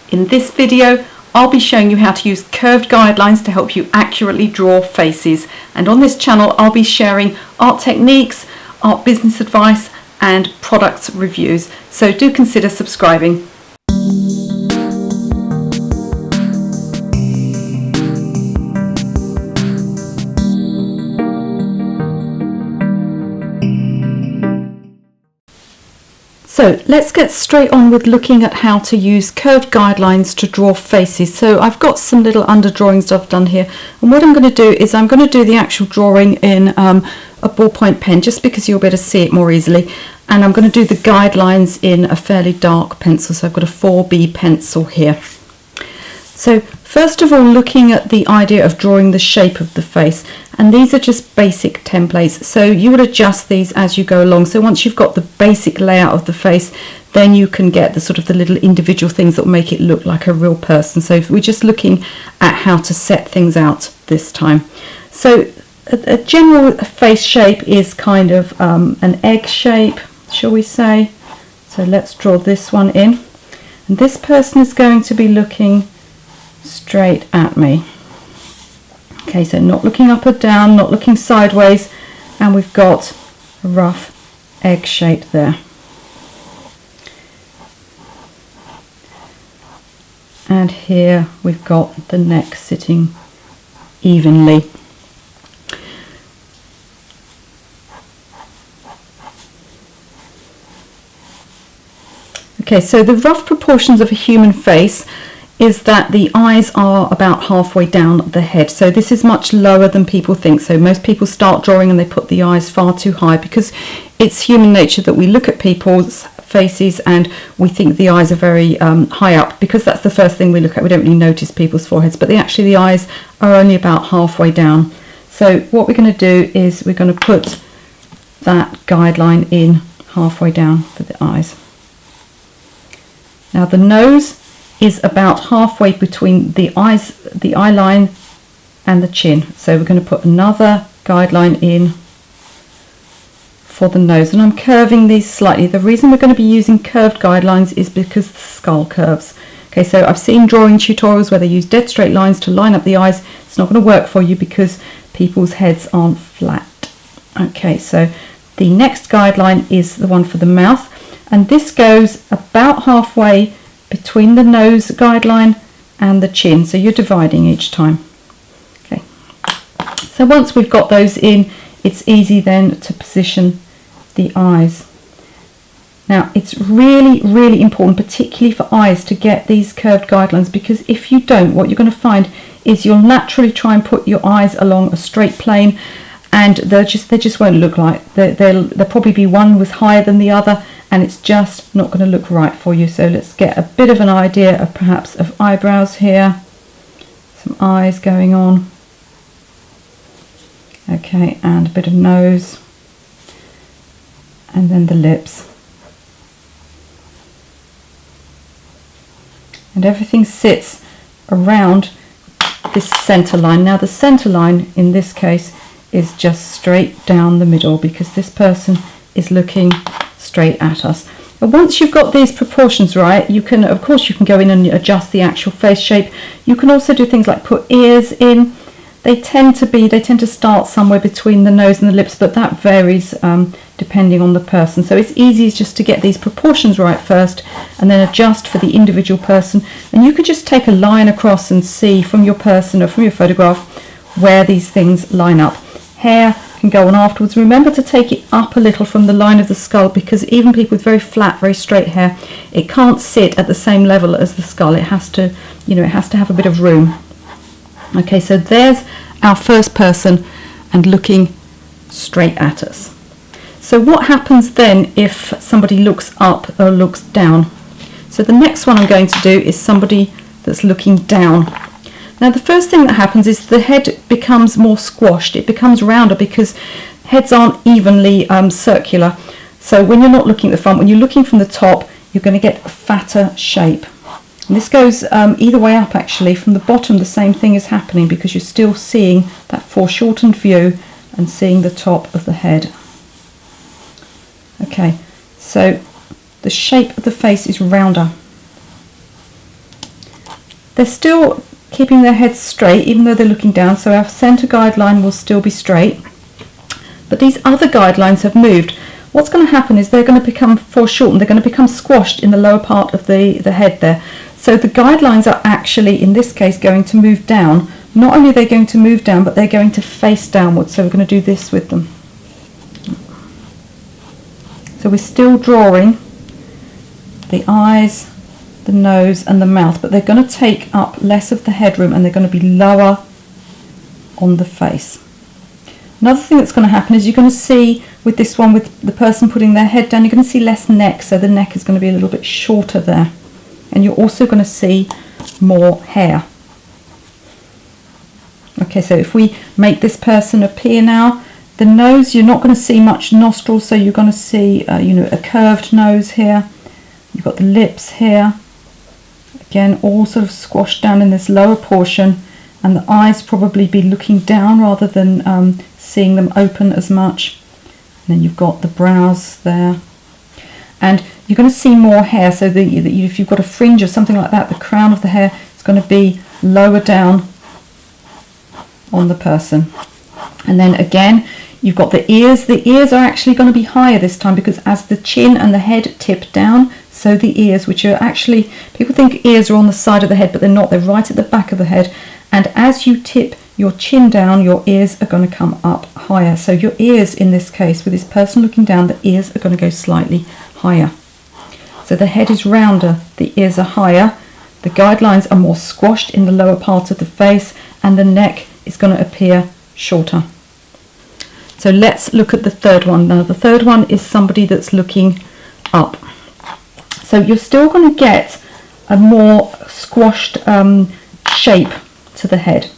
In this video, I'll be showing you how to use curved guidelines to help you accurately draw faces. And on this channel, I'll be sharing art techniques, art business advice, and products reviews. So do consider subscribing. So let's get straight on with looking at how to use curved guidelines to draw faces. So I've got some little under drawings I've done here, and what I'm going to do is I'm going to do the actual drawing in a ballpoint pen just because you'll be able to see it more easily, and I'm going to do the guidelines in a fairly dark pencil. So I've got a 4B pencil here. So first of all, looking at the idea of drawing the shape of the face, and these are just basic templates, so you would adjust these as you go along. So once you've got the basic layout of the face, then you can get the sort of the little individual things that will make it look like a real person. So we're just looking at how to set things out this time. So a general face shape is kind of an egg shape, shall we say. So let's draw this one in, and this person is going to be looking straight at me. Okay, so not looking up or down, not looking sideways, and we've got a rough egg shape there. And here we've got the neck sitting evenly. Okay, so the rough proportions of a human face is that the eyes are about halfway down the head. So this is much lower than people think. So most people start drawing and they put the eyes far too high, because it's human nature that we look at people's faces and we think the eyes are very high up, because that's the first thing we look at. We don't really notice people's foreheads, but actually the eyes are only about halfway down. So what we're going to do is we're going to put that guideline in halfway down for the eyes. Now the nose is about halfway between the eyes, the eye line, and the chin. So we're going to put another guideline in for the nose, and I'm curving these slightly. The reason we're going to be using curved guidelines is because the skull curves. Okay, so I've seen drawing tutorials where they use dead straight lines to line up the eyes. It's not going to work for you because people's heads aren't flat. Okay, so the next guideline is the one for the mouth, and this goes about halfway between the nose guideline and the chin, so you're dividing each time. Okay, so once we've got those in, it's easy then to position the eyes. Now it's really important, particularly for eyes, to get these curved guidelines, because if you don't, what you're going to find is you'll naturally try and put your eyes along a straight plane, and they just won't look like they'll probably be one was higher than the other, and it's just not going to look right for you. So let's get a bit of an idea of perhaps of eyebrows here, some eyes going on, okay, and a bit of nose, and then the lips, and everything sits around this center line. Now the center line in this case is just straight down the middle, because this person is looking straight at us. And once you've got these proportions right, you can, of course, you can go in and adjust the actual face shape. You can also do things like put ears in. They tend to start somewhere between the nose and the lips, but that varies depending on the person. So it's easy just to get these proportions right first and then adjust for the individual person. And you could just take a line across and see from your person or from your photograph where these things line up. Hair can go on afterwards. Remember to take it up a little from the line of the skull, because even people with very flat, very straight hair, it can't sit at the same level as the skull. It has to, it has to have a bit of room. Okay, so there's our first person and looking straight at us. So what happens then if somebody looks up or looks down? So the next one I'm going to do is somebody that's looking down. Now the first thing that happens is the head becomes more squashed. It becomes rounder because heads aren't evenly circular. So when you're not looking at the front, when you're looking from the top, you're going to get a fatter shape. And this goes either way up actually. From the bottom the same thing is happening, because you're still seeing that foreshortened view and seeing the top of the head. Okay, so the shape of the face is rounder. they're still keeping their heads straight even though they're looking down, so our centre guideline will still be straight, but these other guidelines have moved. What's going to happen is they're going to become foreshortened, they're going to become squashed in the lower part of the head there. So the guidelines are actually, in this case, going to move down. Not only are they going to move down, but they're going to face downwards. So we're going to do this with them. So we're still drawing the eyes, the nose and the mouth, but they're going to take up less of the headroom and they're going to be lower on the face. Another thing that's going to happen is you're going to see with this one, with the person putting their head down, you're going to see less neck, so the neck is going to be a little bit shorter there. And you're also going to see more hair. Okay, so if we make this person appear now, the nose, you're not going to see much nostrils, so you're going to see a curved nose here. You've got the lips here. Again, all sort of squashed down in this lower portion, and the eyes probably be looking down rather than seeing them open as much. And then you've got the brows there. And you're going to see more hair, so if you've got a fringe or something like that, the crown of the hair is going to be lower down on the person. And then again, you've got the ears. The ears are actually going to be higher this time, because as the chin and the head tip down, so the ears, which are actually, people think ears are on the side of the head, but they're not, they're right at the back of the head. And as you tip your chin down, your ears are going to come up higher. So your ears, in this case, with this person looking down, the ears are going to go slightly higher. So the head is rounder, the ears are higher, the guidelines are more squashed in the lower part of the face, and the neck is going to appear shorter. So let's look at the third one now. The third one is somebody that's looking up. So you're still going to get a more squashed shape to the head.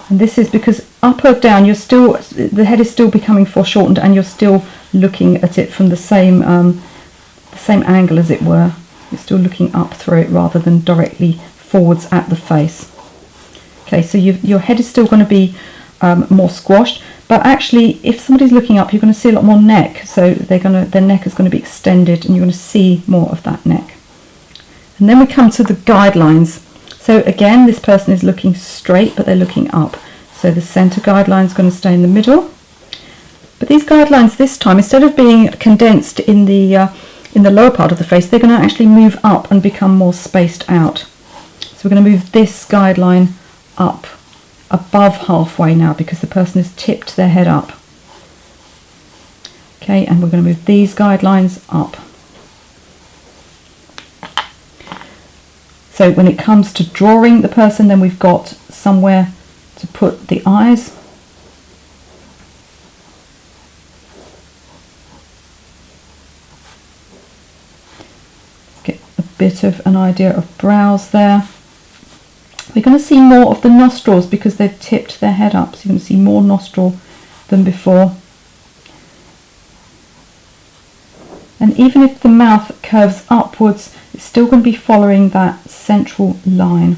And this is because up or down, the head is still becoming foreshortened, and you're still looking at it from the same angle, as it were. You're still looking up through it rather than directly forwards at the face. Okay, so your head is still going to be more squashed, but actually, if somebody's looking up, you're going to see a lot more neck. So their neck is going to be extended, and you're going to see more of that neck. And then we come to the guidelines. So again, this person is looking straight, but they're looking up. So the center guideline is going to stay in the middle. But these guidelines this time, instead of being condensed in the lower part of the face, they're going to actually move up and become more spaced out. So we're going to move this guideline up above halfway now, because the person has tipped their head up. Okay, and we're going to move these guidelines up. So when it comes to drawing the person, then we've got somewhere to put the eyes. Get a bit of an idea of brows there. We're going to see more of the nostrils because they've tipped their head up. So you're going to see more nostril than before. And even if the mouth curves upwards, it's still going to be following that central line.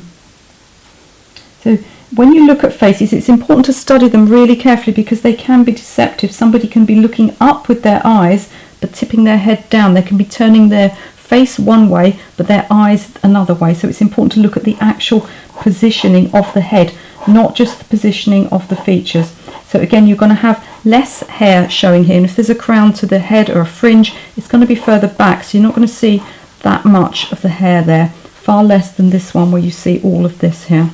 So when you look at faces, it's important to study them really carefully, because they can be deceptive. Somebody can be looking up with their eyes but tipping their head down. They can be turning their face one way but their eyes another way. So it's important to look at the actual positioning of the head, not just the positioning of the features. So again, you're going to have less hair showing here, and if there's a crown to the head or a fringe, it's going to be further back, so you're not going to see that much of the hair there, far less than this one where you see all of this here.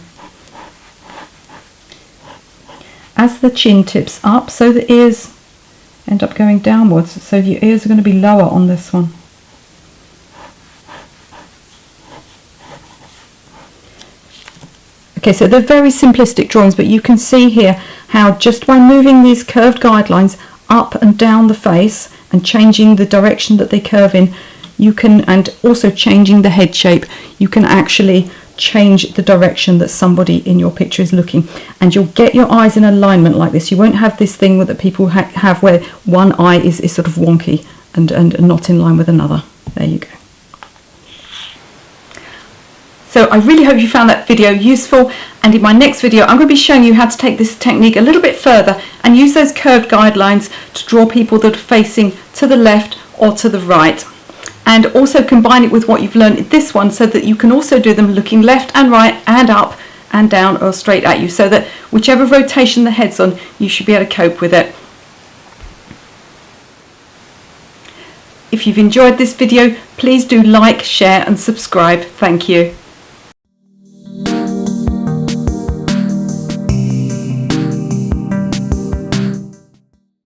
As the chin tips up, so the ears end up going downwards, so your ears are going to be lower on this one. Okay, so they're very simplistic drawings, but you can see here how just by moving these curved guidelines up and down the face and changing the direction that they curve in, you can, and also changing the head shape, you can actually change the direction that somebody in your picture is looking, and you'll get your eyes in alignment like this. You won't have this thing that people have where one eye is sort of wonky and not in line with another. There you go. So I really hope you found that video useful, and in my next video I'm going to be showing you how to take this technique a little bit further and use those curved guidelines to draw people that are facing to the left or to the right. and also combine it with what you've learned in this one so that you can also do them looking left and right and up and down or straight at you, so that whichever rotation the head's on, you should be able to cope with it. If you've enjoyed this video, please do like, share and subscribe. Thank you.